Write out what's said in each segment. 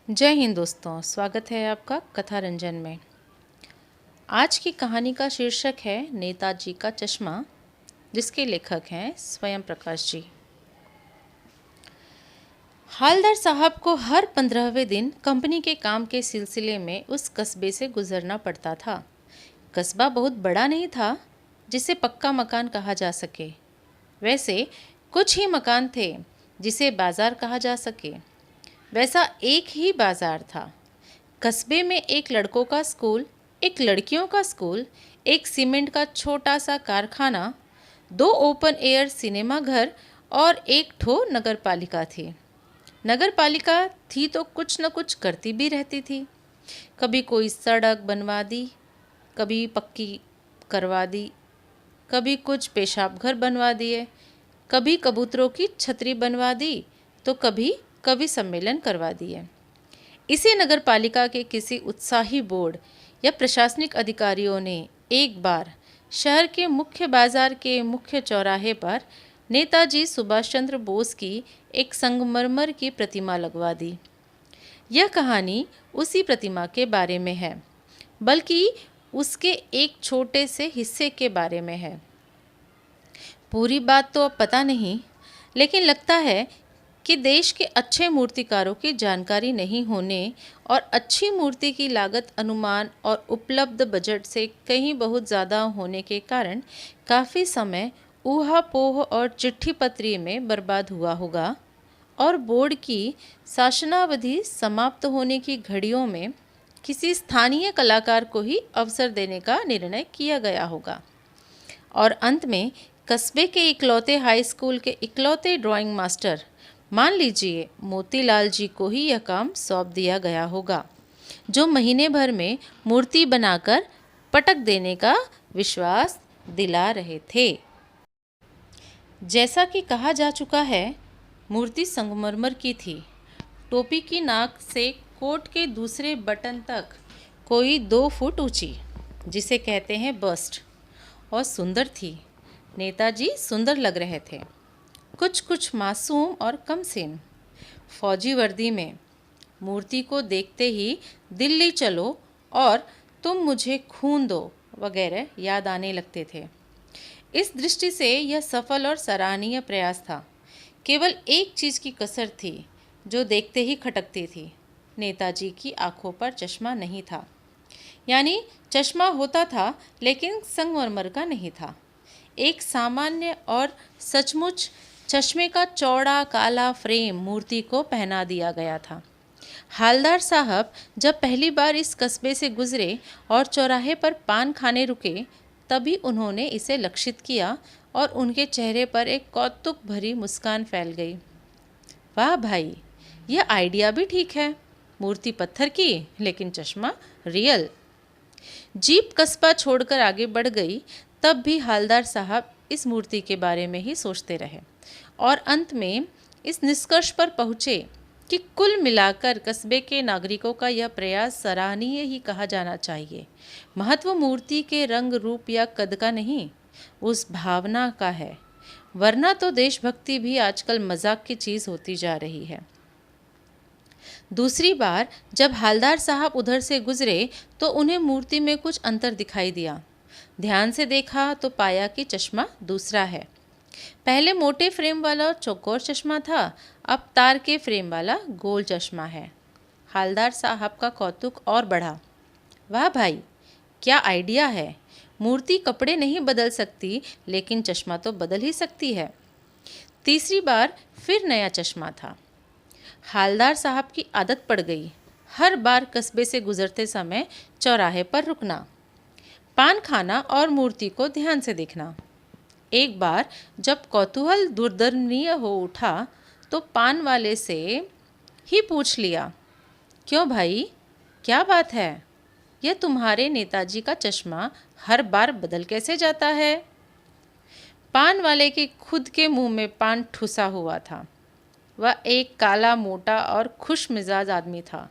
जय हिंद दोस्तों, स्वागत है आपका कथा रंजन में। आज की कहानी का शीर्षक है नेताजी का चश्मा, जिसके लेखक हैं स्वयं प्रकाश जी। हालदार साहब को हर 15वें दिन कंपनी के काम के सिलसिले में उस कस्बे से गुजरना पड़ता था। कस्बा बहुत बड़ा नहीं था जिसे पक्का मकान कहा जा सके। वैसे कुछ ही मकान थे जिसे बाजार कहा जा सके। वैसा एक ही बाजार था। कस्बे में एक लड़कों का स्कूल, एक लड़कियों का स्कूल, एक सीमेंट का छोटा सा कारखाना, 2 ओपन एयर सिनेमा घर और एक ठो नगर पालिका थी। नगर पालिका थी तो कुछ न कुछ करती भी रहती थी। कभी कोई सड़क बनवा दी, कभी पक्की करवा दी, कभी कुछ पेशाब घर बनवा दिए, कभी कबूतरों की छतरी बनवा दी, तो कभी कवि सम्मेलन करवा दिए। इसी नगर पालिका के किसी उत्साही बोर्ड या प्रशासनिक अधिकारियों ने एक बार शहर के मुख्य बाजार के मुख्य चौराहे पर नेताजी सुभाष चंद्र बोस की एक संगमरमर की प्रतिमा लगवा दी। यह कहानी उसी प्रतिमा के बारे में है, बल्कि उसके एक छोटे से हिस्से के बारे में है। पूरी बात तो अब पता नहीं, लेकिन लगता है कि देश के अच्छे मूर्तिकारों की जानकारी नहीं होने और अच्छी मूर्ति की लागत अनुमान और उपलब्ध बजट से कहीं बहुत ज़्यादा होने के कारण काफ़ी समय ऊहापोह और चिट्ठी पत्री में बर्बाद हुआ होगा, और बोर्ड की शासनावधि समाप्त होने की घड़ियों में किसी स्थानीय कलाकार को ही अवसर देने का निर्णय किया गया होगा, और अंत में कस्बे के इकलौते हाई स्कूल के इकलौते ड्राइंग मास्टर, मान लीजिए मोतीलाल जी को ही यह काम सौंप दिया गया होगा, जो महीने भर में मूर्ति बनाकर पटक देने का विश्वास दिला रहे थे। जैसा कि कहा जा चुका है, मूर्ति संगमरमर की थी। टोपी की नाक से कोट के दूसरे बटन तक कोई 2 फुट ऊंची, जिसे कहते हैं बस्ट, और सुंदर थी। नेताजी सुंदर लग रहे थे, कुछ मासूम और कमसीन। फौजी वर्दी में मूर्ति को देखते ही दिल्ली चलो और तुम मुझे खून दो वगैरह याद आने लगते थे। इस दृष्टि से यह सफल और सराहनीय प्रयास था। केवल एक चीज़ की कसर थी जो देखते ही खटकती थी। नेताजी की आंखों पर चश्मा नहीं था। यानी चश्मा होता था, लेकिन संगमरमर का नहीं था। एक सामान्य और सचमुच चश्मे का चौड़ा काला फ्रेम मूर्ति को पहना दिया गया था। हालदार साहब जब पहली बार इस कस्बे से गुजरे और चौराहे पर पान खाने रुके, तभी उन्होंने इसे लक्षित किया और उनके चेहरे पर एक कौतुक भरी मुस्कान फैल गई। वाह भाई, यह आइडिया भी ठीक है। मूर्ति पत्थर की, लेकिन चश्मा रियल। जीप कस्बा छोड़कर आगे बढ़ गई, तब भी हालदार साहब इस मूर्ति के बारे में ही सोचते रहे और अंत में इस निष्कर्ष पर पहुँचे कि कुल मिलाकर कस्बे के नागरिकों का यह प्रयास सराहनीय ही कहा जाना चाहिए। महत्व मूर्ति के रंग रूप या कद का नहीं, उस भावना का है। वरना तो देशभक्ति भी आजकल मजाक की चीज़ होती जा रही है। दूसरी बार जब हालदार साहब उधर से गुजरे तो उन्हें मूर्ति में कुछ अंतर दिखाई दिया। ध्यान से देखा तो पाया कि चश्मा दूसरा है। पहले मोटे फ्रेम वाला चौकोर चश्मा था, अब तार के फ्रेम वाला गोल चश्मा है। हालदार साहब का कौतुक और बढ़ा। वाह भाई, क्या आइडिया है। मूर्ति कपड़े नहीं बदल सकती, लेकिन चश्मा तो बदल ही सकती है। तीसरी बार फिर नया चश्मा था। हालदार साहब की आदत पड़ गई हर बार कस्बे से गुजरते समय चौराहे पर रुकना, पान खाना और मूर्ति को ध्यान से देखना। एक बार जब कौतूहल दुर्दर्शनीय हो उठा तो पान वाले से ही पूछ लिया, क्यों भाई, क्या बात है? यह तुम्हारे नेताजी का चश्मा हर बार बदल कैसे जाता है? पान वाले के खुद के मुंह में पान ठुसा हुआ था। वह एक काला, मोटा और खुश मिजाज आदमी था।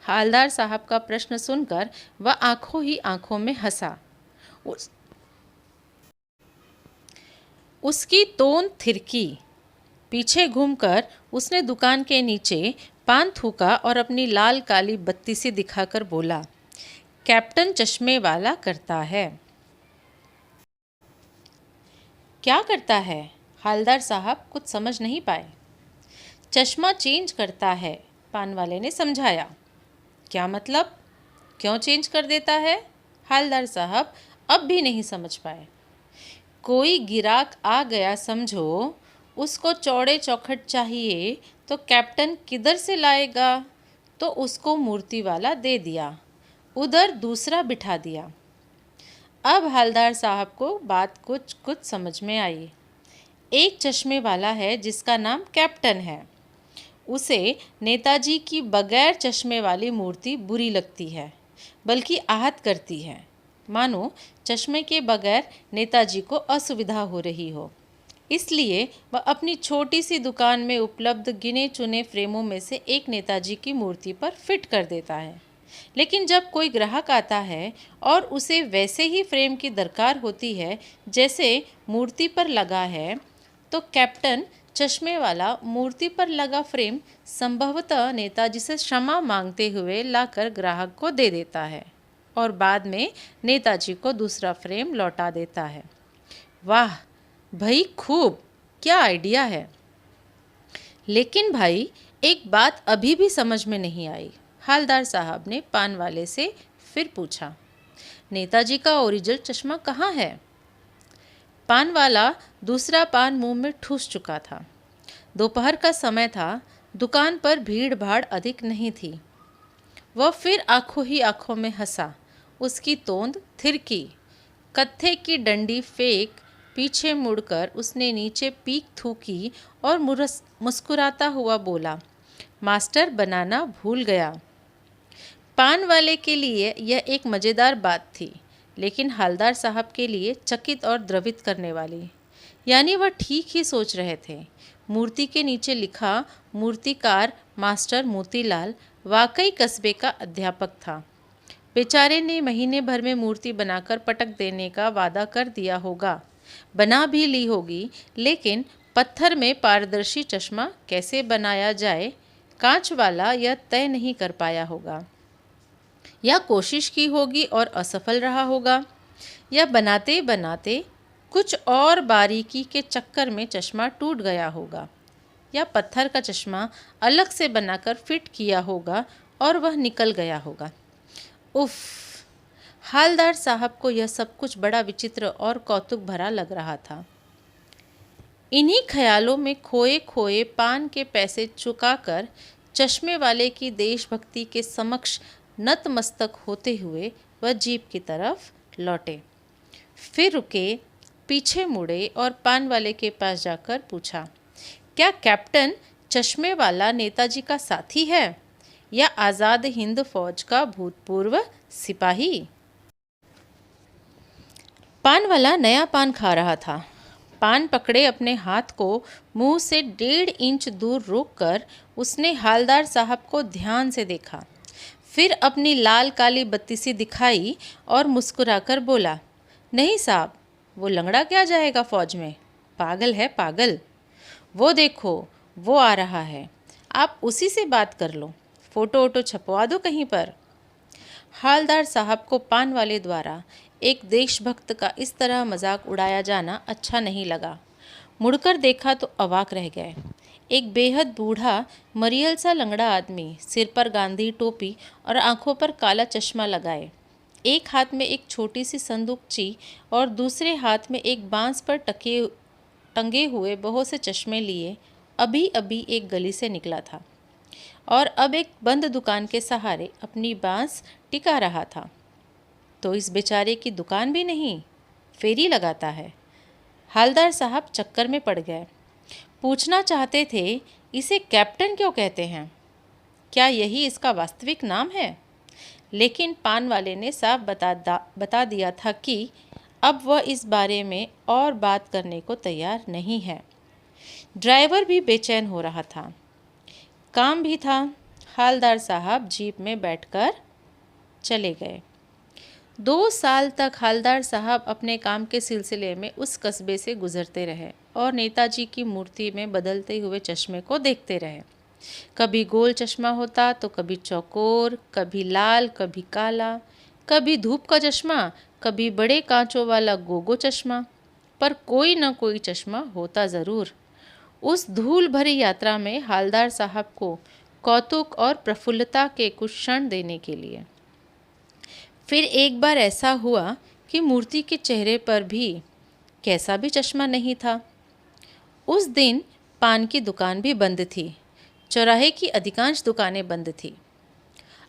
हालदार साहब का प्रश्न सुनकर वह आंखों ही आंखों में हंसा। उसकी तोन थिरकी। पीछे घूमकर उसने दुकान के नीचे पान थूका और अपनी लाल काली बत्ती सी दिखाकर बोला, कैप्टन चश्मे वाला करता है। क्या करता है? हालदार साहब कुछ समझ नहीं पाए। चश्मा चेंज करता है, पान वाले ने समझाया। क्या मतलब? क्यों चेंज कर देता है? हालदार साहब अब भी नहीं समझ पाए। कोई गिराक आ गया समझो, उसको चौड़े चौखट चाहिए तो कैप्टन किधर से लाएगा? तो उसको मूर्ति वाला दे दिया, उधर दूसरा बिठा दिया। अब हालदार साहब को बात कुछ कुछ समझ में आई। एक चश्मे वाला है जिसका नाम कैप्टन है। उसे नेताजी की बगैर चश्मे वाली मूर्ति बुरी लगती है, बल्कि आहत करती है, मानो चश्मे के बगैर नेताजी को असुविधा हो रही हो। इसलिए वह अपनी छोटी सी दुकान में उपलब्ध गिने चुने फ्रेमों में से एक नेताजी की मूर्ति पर फिट कर देता है। लेकिन जब कोई ग्राहक आता है और उसे वैसे ही फ्रेम की दरकार होती है जैसे मूर्ति पर लगा है, तो कैप्टन चश्मे वाला मूर्ति पर लगा फ्रेम संभवतः नेताजी से क्षमा मांगते हुए लाकर ग्राहक को दे देता है और बाद में नेताजी को दूसरा फ्रेम लौटा देता है। वाह भाई, खूब, क्या आइडिया है। लेकिन भाई, एक बात अभी भी समझ में नहीं आई। हालदार साहब ने पान वाले से फिर पूछा, नेताजी का ओरिजिनल चश्मा कहाँ है? पान वाला दूसरा पान मुंह में ठूस चुका था। दोपहर का समय था, दुकान पर भीड़ भाड़ अधिक नहीं थी। वह फिर आंखों ही आंखों में हंसा। उसकी तोंद थिरकी। कत्थे की डंडी फेंक पीछे मुड़कर उसने नीचे पीक थूकी और मुस्कुराता हुआ बोला, मास्टर बनाना भूल गया। पान वाले के लिए यह एक मज़ेदार बात थी, लेकिन हालदार साहब के लिए चकित और द्रवित करने वाली। यानी वह ठीक ही सोच रहे थे। मूर्ति के नीचे लिखा मूर्तिकार मास्टर मोतीलाल वाकई कस्बे का अध्यापक था। बेचारे ने महीने भर में मूर्ति बनाकर पटक देने का वादा कर दिया होगा, बना भी ली होगी, लेकिन पत्थर में पारदर्शी चश्मा कैसे बनाया जाए, कांच वाला यह तय नहीं कर पाया होगा। या कोशिश की होगी और असफल रहा होगा, या बनाते बनाते कुछ और बारीकी के चक्कर में चश्मा टूट गया होगा, या पत्थर का चश्मा अलग से बनाकर फिट किया होगा और वह निकल गया होगा। उफ! हालदार साहब को यह सब कुछ बड़ा विचित्र और कौतुक भरा लग रहा था। इन्हीं ख्यालों में खोए खोए पान के पैसे चुकाकर चश्मे वाले की देशभक्ति के समक्ष नतमस्तक होते हुए वह जीप की तरफ लौटे। फिर रुके, पीछे मुड़े और पान वाले के पास जाकर पूछा, क्या कैप्टन चश्मे वाला नेताजी का साथी है या आज़ाद हिंद फौज का भूतपूर्व सिपाही? पान वाला नया पान खा रहा था। पान पकड़े अपने हाथ को मुंह से 1.5 इंच दूर रोककर उसने हालदार साहब को ध्यान से देखा। फिर अपनी लाल काली बत्ती सी दिखाई और मुस्कुराकर बोला, नहीं साहब, वो लंगड़ा क्या जाएगा फौज में, पागल है पागल। वो देखो, वो आ रहा है, आप उसी से बात कर लो, फ़ोटो वोटो छपवा दो कहीं पर। हालदार साहब को पान वाले द्वारा एक देशभक्त का इस तरह मजाक उड़ाया जाना अच्छा नहीं लगा। मुड़कर देखा तो अवाक रह गए। एक बेहद बूढ़ा मरियल सा लंगड़ा आदमी, सिर पर गांधी टोपी और आंखों पर काला चश्मा लगाए, एक हाथ में एक छोटी सी संदूकची और दूसरे हाथ में एक बांस पर टंगे हुए बहुत से चश्मे लिए, अभी अभी एक गली से निकला था और अब एक बंद दुकान के सहारे अपनी बांस टिका रहा था। तो इस बेचारे की दुकान भी नहीं, फेरी लगाता है। हालदार साहब चक्कर में पड़ गए। पूछना चाहते थे, इसे कैप्टन क्यों कहते हैं? क्या यही इसका वास्तविक नाम है? लेकिन पान वाले ने साफ बता दिया था कि अब वह इस बारे में और बात करने को तैयार नहीं है। ड्राइवर भी बेचैन हो रहा था, काम भी था। हालदार साहब जीप में बैठकर चले गए। 2 साल तक हालदार साहब अपने काम के सिलसिले में उस कस्बे से गुजरते रहे और नेताजी की मूर्ति में बदलते हुए चश्मे को देखते रहे। कभी गोल चश्मा होता तो कभी चौकोर, कभी लाल, कभी काला, कभी धूप का चश्मा, कभी बड़े कांचों वाला गोगो चश्मा, पर कोई न कोई चश्मा होता ज़रूर। उस धूल भरी यात्रा में हालदार साहब को कौतुक और प्रफुल्लता के कुछ क्षण देने के लिए। फिर एक बार ऐसा हुआ कि मूर्ति के चेहरे पर भी कैसा भी चश्मा नहीं था। उस दिन पान की दुकान भी बंद थी। चौराहे की अधिकांश दुकानें बंद थी।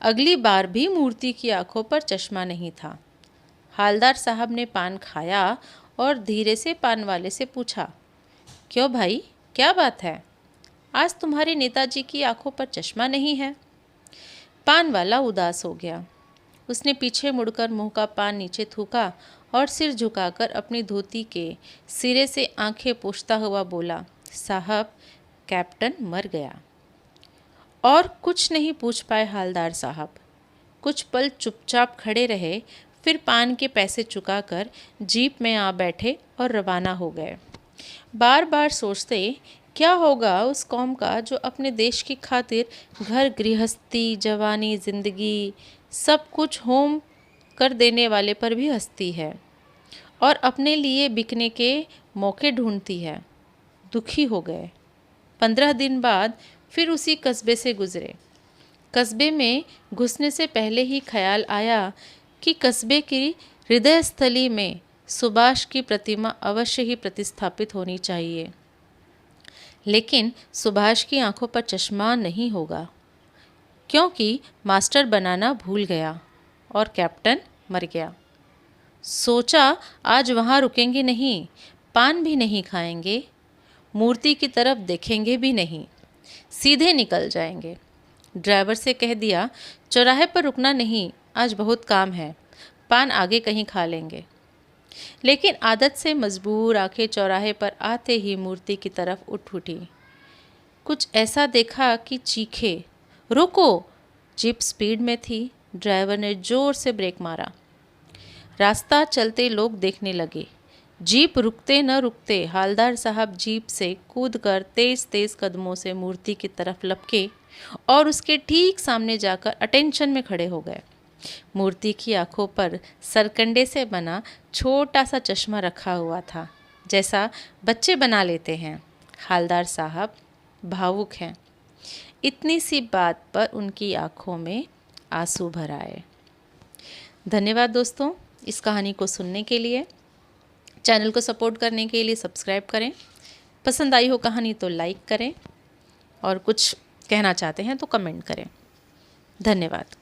अगली बार भी मूर्ति की आंखों पर चश्मा नहीं था। हालदार साहब ने पान खाया और धीरे से पान वाले से पूछा, क्यों भाई, क्या बात है? आज तुम्हारे नेताजी की आंखों पर चश्मा नहीं है। पान वाला उदास हो गया। उसने पीछे मुड़कर मुंह का पान नीचे थूका और सिर झुकाकर अपनी धोती के सिरे से आंखें पोंछता हुआ बोला, साहब, कैप्टन मर गया। और कुछ नहीं पूछ पाए हालदार साहब। कुछ पल चुपचाप खड़े रहे, फिर पान के पैसे चुकाकर जीप में आ बैठे और रवाना हो गए। बार बार सोचते, क्या होगा उस कौम का जो अपने देश की खातिर घर गृहस्थी, जवानी, जिंदगी सब कुछ होम कर देने वाले पर भी हंसती है और अपने लिए बिकने के मौके ढूंढती है। दुखी हो गए। 15 दिन बाद फिर उसी कस्बे से गुजरे। कस्बे में घुसने से पहले ही ख्याल आया कि कस्बे की हृदय स्थली में सुभाष की प्रतिमा अवश्य ही प्रतिस्थापित होनी चाहिए। लेकिन सुभाष की आंखों पर चश्मा नहीं होगा, क्योंकि मास्टर बनाना भूल गया और कैप्टन मर गया। सोचा आज वहाँ रुकेंगे नहीं, पान भी नहीं खाएंगे, मूर्ति की तरफ देखेंगे भी नहीं, सीधे निकल जाएंगे। ड्राइवर से कह दिया, चौराहे पर रुकना नहीं, आज बहुत काम है, पान आगे कहीं खा लेंगे। लेकिन आदत से मजबूर आंखें चौराहे पर आते ही मूर्ति की तरफ उठ उठी। कुछ ऐसा देखा कि चीखे, रुको। जीप स्पीड में थी। ड्राइवर ने जोर से ब्रेक मारा। रास्ता चलते लोग देखने लगे। जीप रुकते न रुकते हालदार साहब जीप से कूदकर तेज तेज कदमों से मूर्ति की तरफ लपके और उसके ठीक सामने जाकर अटेंशन में खड़े हो गए। मूर्ति की आंखों पर सरकंडे से बना छोटा सा चश्मा रखा हुआ था, जैसा बच्चे बना लेते हैं। हालदार साहब भावुक हैं। इतनी सी बात पर उनकी आंखों में आंसू भर आए। धन्यवाद दोस्तों, इस कहानी को सुनने के लिए। चैनल को सपोर्ट करने के लिए सब्सक्राइब करें। पसंद आई हो कहानी तो लाइक करें और कुछ कहना चाहते हैं तो कमेंट करें। धन्यवाद।